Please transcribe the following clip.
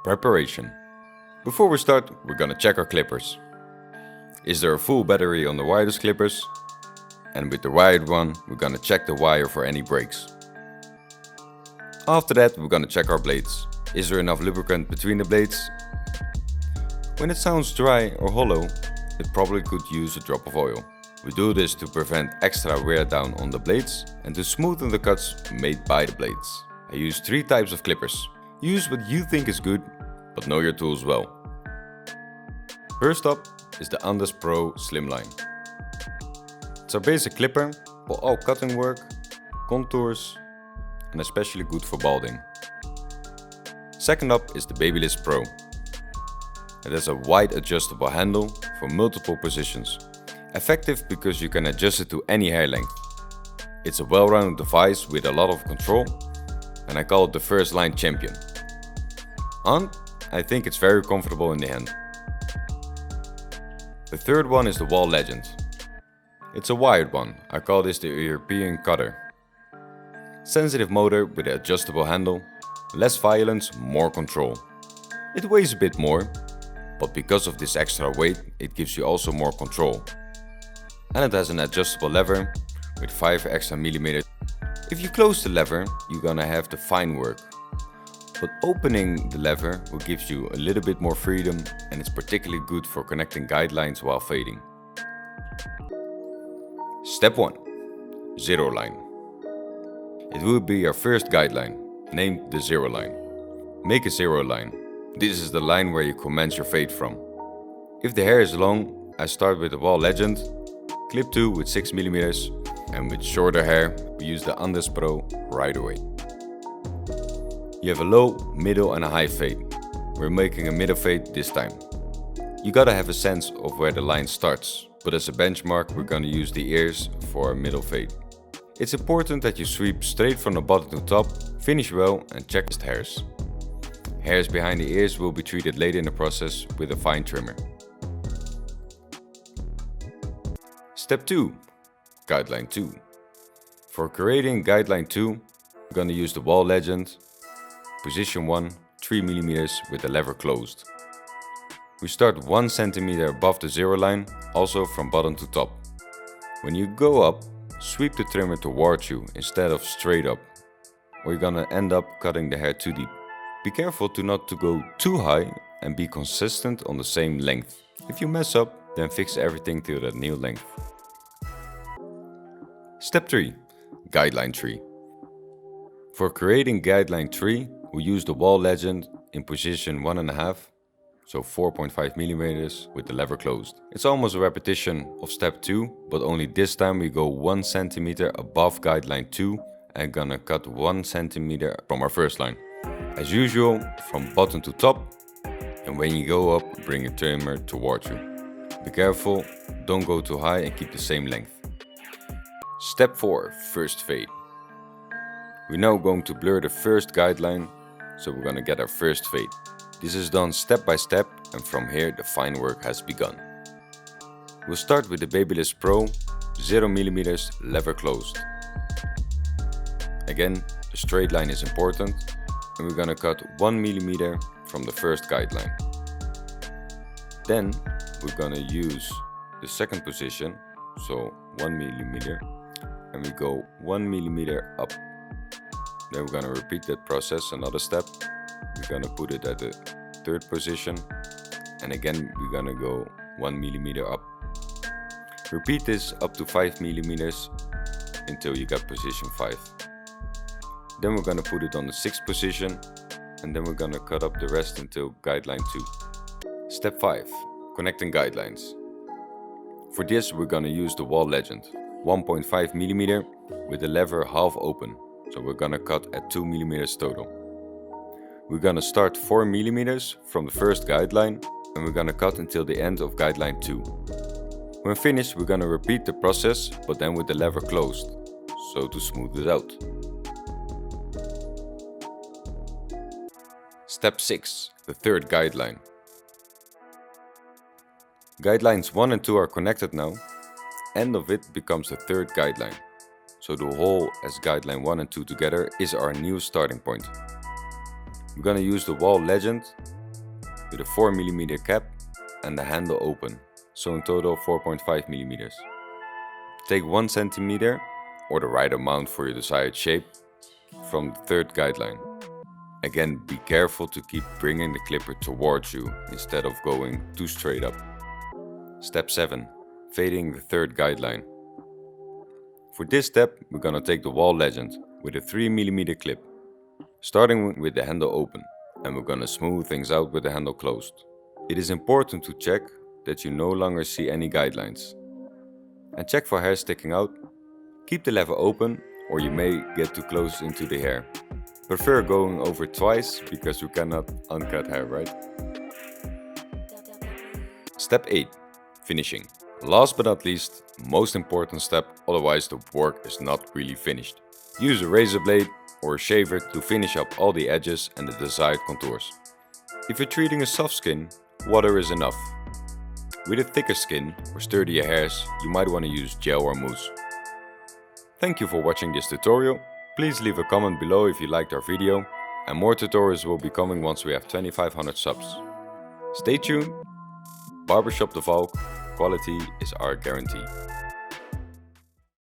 Preparation. Before we start, we're gonna check our clippers. Is there a full battery on the wireless clippers? And with the wired one, we're gonna check the wire for any breaks. After that, we're gonna check our blades. Is there enough lubricant between the blades? When it sounds dry or hollow, it probably could use a drop of oil. We do this to prevent extra wear down on the blades and to smoothen the cuts made by the blades. I use 3 types of clippers. Use what you think is good, but know your tools well. First up is the Andes Pro Slimline. It's our basic clipper for all cutting work, contours, and especially good for balding. Second up is the Babyliss Pro. It has a wide adjustable handle for multiple positions. Effective because you can adjust it to any hair length. It's a well-rounded device with a lot of control, and I call it the first line champion. And I think it's very comfortable in the hand. The third one is the Wall Legend. It's a wired one. I call this the European cutter. Sensitive motor with an adjustable handle, less violence, more control. It weighs a bit more, but because of this extra weight, it gives you also more control. And it has an adjustable lever with 5 extra millimeters. If you close the lever, you're gonna have the fine work. But opening the lever will give you a little bit more freedom, and it's particularly good for connecting guidelines while fading. Step 1. Zero line. It will be your first guideline, named the zero line. Make a zero line. This is the line where you commence your fade from. If the hair is long, I start with the Wall Legend, clip 2 with 6 mm, and with shorter hair, we use the Andes Pro right away. You have a low, middle and a high fade. We're making a middle fade this time. You gotta have a sense of where the line starts, but as a benchmark we're gonna use the ears for a middle fade. It's important that you sweep straight from the bottom to top, finish well and check the hairs. Hairs behind the ears will be treated later in the process with a fine trimmer. Step 2. Guideline 2. For creating Guideline 2, we're gonna use the Wall Legend. Position 1, 3 mm with the lever closed. We start 1 cm above the zero line, also from bottom to top. When you go up, sweep the trimmer towards you instead of straight up, or you're gonna end up cutting the hair too deep. Be careful not to go too high and be consistent on the same length. If you mess up, then fix everything to that new length. Step 3. Guideline 3. For creating Guideline 3, we use the Wall Legend in position 1.5, so 4.5 mm with the lever closed. It's almost a repetition of step 2, but only this time we go 1 cm above Guideline 2 and gonna cut 1 cm from our first line. As usual, from bottom to top, and when you go up, bring your trimmer towards you. Be careful, don't go too high and keep the same length. Step 4. First fade. We're now going to blur the first guideline, so we're gonna get our first fade. This is done step by step, and from here the fine work has begun. We'll start with the Babyliss Pro 0 mm lever closed. Again, a straight line is important, and we're gonna cut 1 mm from the first guideline. Then we're gonna use the second position, so 1 mm, and we go 1 mm up. Then we're gonna repeat that process another step. We're gonna put it at the third position, and again we're gonna go 1 mm up. Repeat this up to 5 mm until you get position 5. Then we're gonna put it on the 6th position, and then we're gonna cut up the rest until Guideline 2. Step 5. Connecting guidelines. For this we're gonna use the Wall Legend, 1.5 mm with the lever half open. So we're gonna cut at 2 mm total. We're gonna start 4 mm from the first guideline, and we're gonna cut until the end of Guideline 2. When finished, we're gonna repeat the process, but then with the lever closed, so to smooth it out. Step 6. The third guideline. Guidelines 1 and 2 are connected now. End of it becomes the third guideline. So the whole as Guideline 1 and 2 together is our new starting point. We're gonna use the Wall Legend with a 4mm cap and the handle open, so in total 4.5mm. Take 1 cm or the right amount for your desired shape from the third guideline. Again, be careful to keep bringing the clipper towards you instead of going too straight up. Step 7. Fading the third guideline. For this step, we're gonna take the wall legend with a 3mm clip, starting with the handle open, and we're gonna smooth things out with the handle closed. It is important to check that you no longer see any guidelines. And check for hair sticking out. Keep the lever open or you may get too close into the hair. Prefer going over twice because you cannot uncut hair, right? Step 8. Finishing. Last but not least, most important step, otherwise the work is not really finished. Use a razor blade or a shaver to finish up all the edges and the desired contours. If you're treating a soft skin, water is enough. With a thicker skin or sturdier hairs, you might want to use gel or mousse. Thank you for watching this tutorial. Please leave a comment below if you liked our video, and more tutorials will be coming once we have 2500 subs. Stay tuned. Barbershop De Valk, quality is our guarantee.